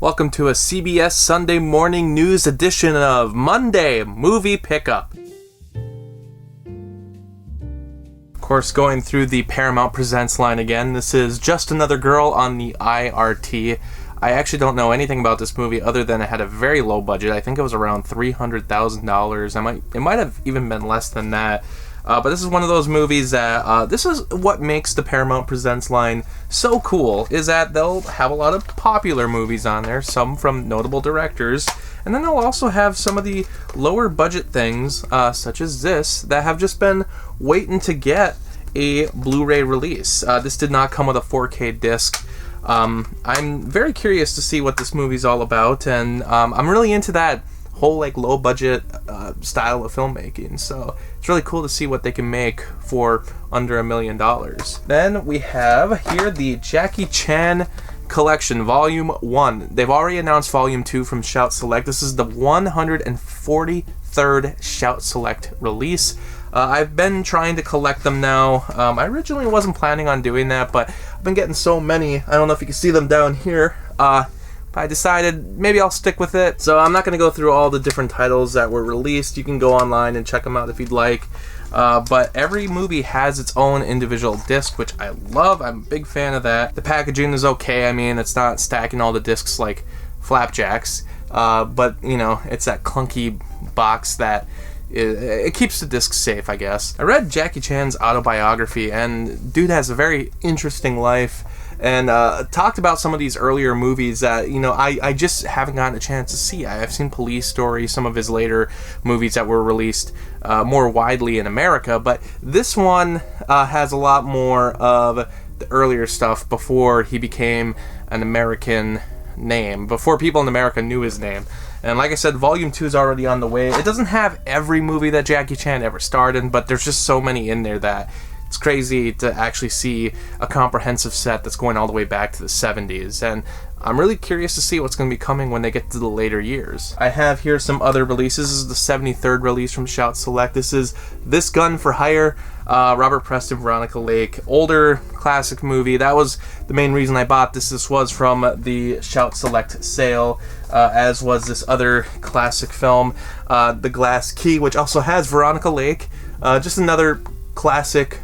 Welcome to a CBS Sunday morning news edition of Monday Movie Pickup. Of course, going through the Paramount Presents line again, this is Just Another Girl on the I.R.T. I actually don't know anything about this movie other than it had a very low budget. I think it was around $300,000. It might have even been less than that. But this is one of those movies that, this is what makes the Paramount Presents line so cool, is that they'll have a lot of popular movies on there, some from notable directors, and then they'll also have some of the lower budget things, such as this, that have just been waiting to get a Blu-ray release. This did not come with a 4K disc. I'm very curious to see what this movie's all about, and I'm really into that whole low budget style of filmmaking, so it's really cool to see what they can make for under $1 million. Then we have here the Jackie Chan Collection Volume 1. They've already announced Volume 2 from Shout Select. This is the 143rd Shout Select release. I've been trying to collect them now. I originally wasn't planning on doing that, but I've been getting so many. I don't know if you can see them down here. I decided maybe I'll stick with it. So I'm not going to go through all the different titles that were released. You can go online and check them out if you'd like. But every movie has its own individual disc, which I love. I'm a big fan of that. The packaging is okay. I mean, it's not stacking all the discs like flapjacks. But, you know, it's that clunky box that it keeps the disc safe, I guess. I read Jackie Chan's autobiography, and dude has a very interesting life. And talked about some of these earlier movies that, you know, I just haven't gotten a chance to see. I've seen Police Story, some of his later movies that were released more widely in America, but this one has a lot more of the earlier stuff before he became an American name, before people in America knew his name. And like I said, Volume 2 is already on the way. It doesn't have every movie that Jackie Chan ever starred in, but there's just so many in there that it's crazy to actually see a comprehensive set that's going all the way back to the 70s, and I'm really curious to see what's going to be coming when they get to the later years. I have here some other releases. This is the 73rd release from Shout Select. This is This Gun for Hire, Robert Preston, Veronica Lake, older classic movie. That was the main reason I bought this. This was from the Shout Select sale, as was this other classic film, The Glass Key, which also has Veronica Lake. Just another classic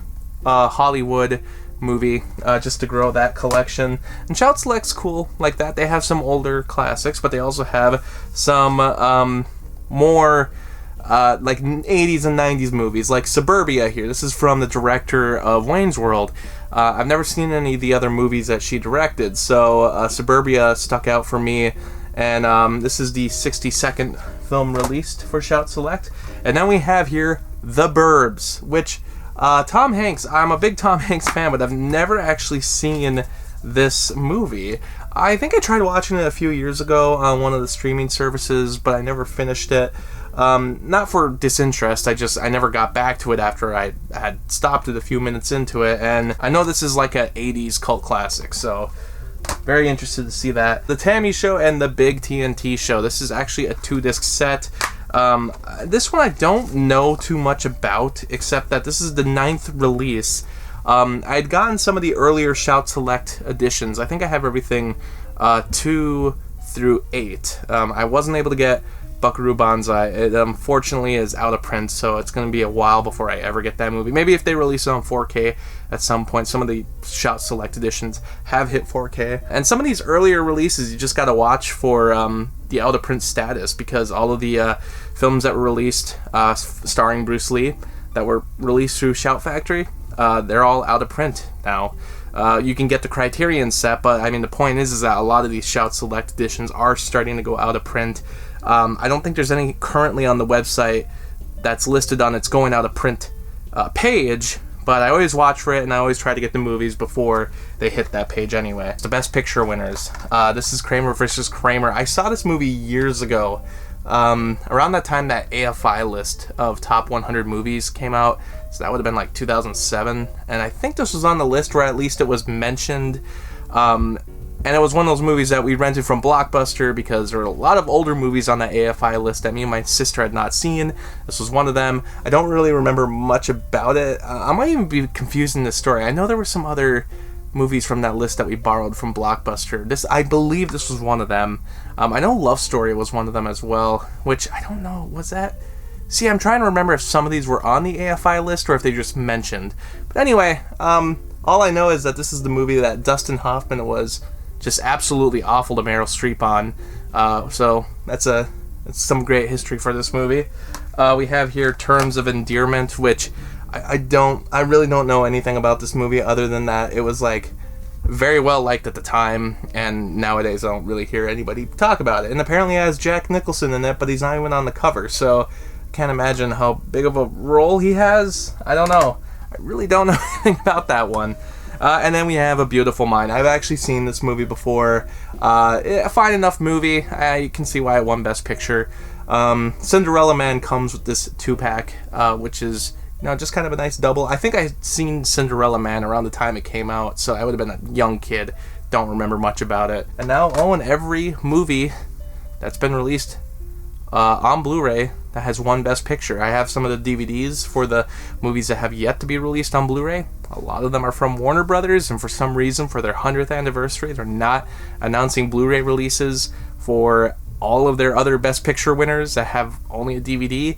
Hollywood movie, just to grow that collection. And Shout Select's cool like that. They have some older classics, but they also have some more like 80s and 90s movies, like Suburbia here. This is from the director of Wayne's World. I've never seen any of the other movies that she directed, so Suburbia stuck out for me. And this is the 62nd film released for Shout Select. And then we have here The Burbs, which Tom Hanks, I'm a big Tom Hanks fan, but I've never actually seen this movie. I think I tried watching it a few years ago on one of the streaming services, but I never finished it. Not for disinterest, I never got back to it after I had stopped it a few minutes into it, and I know this is like an 80s cult classic, so very interested to see that. The T.A.M.I show and the big T.N.T show. This is actually a 2-disc set. This one I don't know too much about, except that this is the 9th release. I'd gotten some of the earlier Shout Select editions. I think I have everything 2 through 8. I wasn't able to get Buckaroo Banzai. It unfortunately is out of print, so it's going to be a while before I ever get that movie. Maybe if they release it on 4K at some point. Some of the Shout Select editions have hit 4K. And some of these earlier releases you just got to watch for the out of print status, because all of the films that were released starring Bruce Lee that were released through Shout Factory, they're all out of print now. You can get the Criterion set, but I mean the point is that a lot of these Shout Select editions are starting to go out of print. I don't think there's any currently on the website that's listed on its going out of print page, but I always watch for it, and I always try to get the movies before they hit that page anyway. The Best Picture winners. This is Kramer versus Kramer. I saw this movie years ago. Around that time that AFI list of top 100 movies came out, so that would have been like 2007, and I think this was on the list, or at least it was mentioned. And it was one of those movies that we rented from Blockbuster, because there were a lot of older movies on that AFI list that me and my sister had not seen. This was one of them. I don't really remember much about it. I might even be confusing this story. I know there were some other movies from that list that we borrowed from Blockbuster. I believe this was one of them. I know Love Story was one of them as well, which I don't know, was that? See, I'm trying to remember if some of these were on the AFI list or if they just mentioned. But anyway, all I know is that this is the movie that Dustin Hoffman was just absolutely awful to Meryl Streep on. So that's some great history for this movie. We have here Terms of Endearment, which I really don't know anything about this movie other than that it was like very well liked at the time, and nowadays I don't really hear anybody talk about it. And apparently it has Jack Nicholson in it, but he's not even on the cover, so I can't imagine how big of a role he has. I don't know. I really don't know anything about that one. And then we have A Beautiful Mind. I've actually seen this movie before. A fine enough movie. You can see why it won Best Picture. Cinderella Man comes with this 2-pack, which is just kind of a nice double. I think I'd seen Cinderella Man around the time it came out, so I would have been a young kid. Don't remember much about it. And now own every movie that's been released on Blu-ray that has won Best Picture. I have some of the DVDs for the movies that have yet to be released on Blu-ray. A lot of them are from Warner Brothers, and for some reason, for their 100th anniversary, they're not announcing Blu-ray releases for all of their other Best Picture winners that have only a DVD.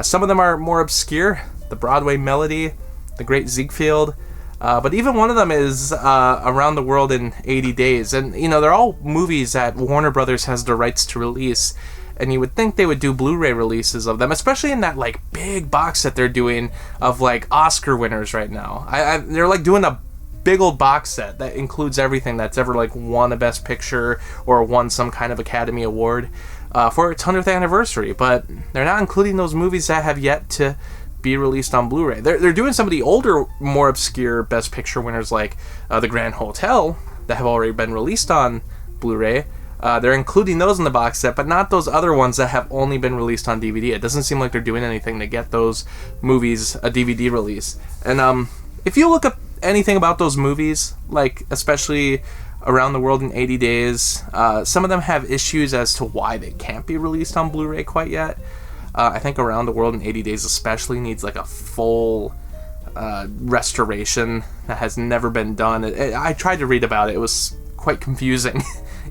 Some of them are more obscure. The Broadway Melody, The Great Ziegfeld, but even one of them is Around the World in 80 Days. And, they're all movies that Warner Brothers has the rights to release. And you would think they would do Blu-ray releases of them, especially in that, big box set they're doing of, Oscar winners right now. They're, doing a big old box set that includes everything that's ever, won a Best Picture or won some kind of Academy Award for its 100th anniversary. But they're not including those movies that have yet to be released on Blu-ray. They're doing some of the older, more obscure Best Picture winners like The Grand Hotel that have already been released on Blu-ray. They're including those in the box set, but not those other ones that have only been released on DVD. It doesn't seem like they're doing anything to get those movies a DVD release. And if you look up anything about those movies, especially Around the World in 80 Days, some of them have issues as to why they can't be released on Blu-ray quite yet. I think Around the World in 80 Days especially needs a full restoration that has never been done. I tried to read about it. It was quite confusing,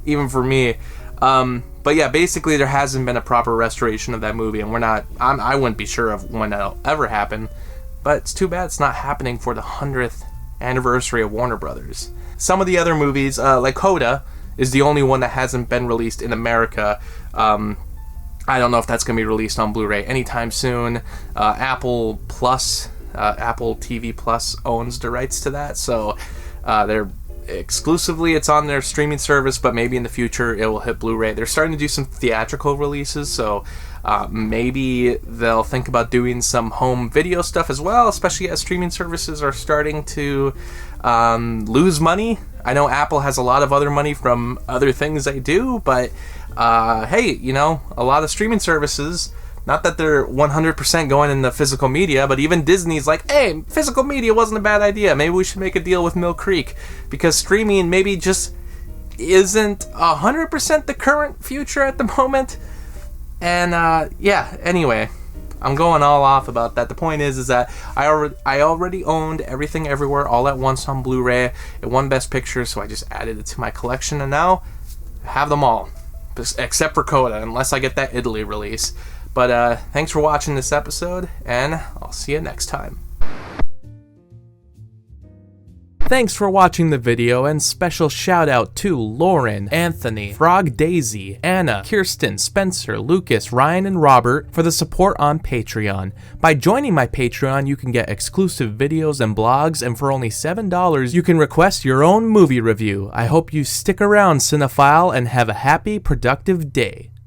even for me. But yeah, basically there hasn't been a proper restoration of that movie, and I wouldn't be sure of when that'll ever happen. But it's too bad it's not happening for the 100th anniversary of Warner Brothers. Some of the other movies, like Coda, is the only one that hasn't been released in America. I don't know if that's going to be released on Blu-ray anytime soon. Apple TV Plus owns the rights to that, so they're exclusively, it's on their streaming service, but maybe in the future it will hit Blu-ray. They're starting to do some theatrical releases, so maybe they'll think about doing some home video stuff as well, especially as streaming services are starting to lose money. I know Apple has a lot of other money from other things they do, but hey, a lot of streaming services, not that they're 100% going in the physical media, but even Disney's like, hey, physical media wasn't a bad idea. Maybe we should make a deal with Mill Creek, because streaming maybe just isn't 100% the current future at the moment. And yeah, anyway, I'm going all off about that. The point is that I already owned Everything Everywhere All at Once on Blu-ray. It won Best Picture, so I just added it to my collection, and now I have them all, except for Coda, unless I get that Italy release. But thanks for watching this episode, and I'll see you next time. Thanks for watching the video, and special shout out to Lauren, Anthony, FrogDaisy, Anna, Kirsten, Spencer, Lucas, Ryan, and Robert for the support on Patreon. By joining my Patreon, you can get exclusive videos and blogs, and for only $7, you can request your own movie review. I hope you stick around, Cinephile, and have a happy, productive day.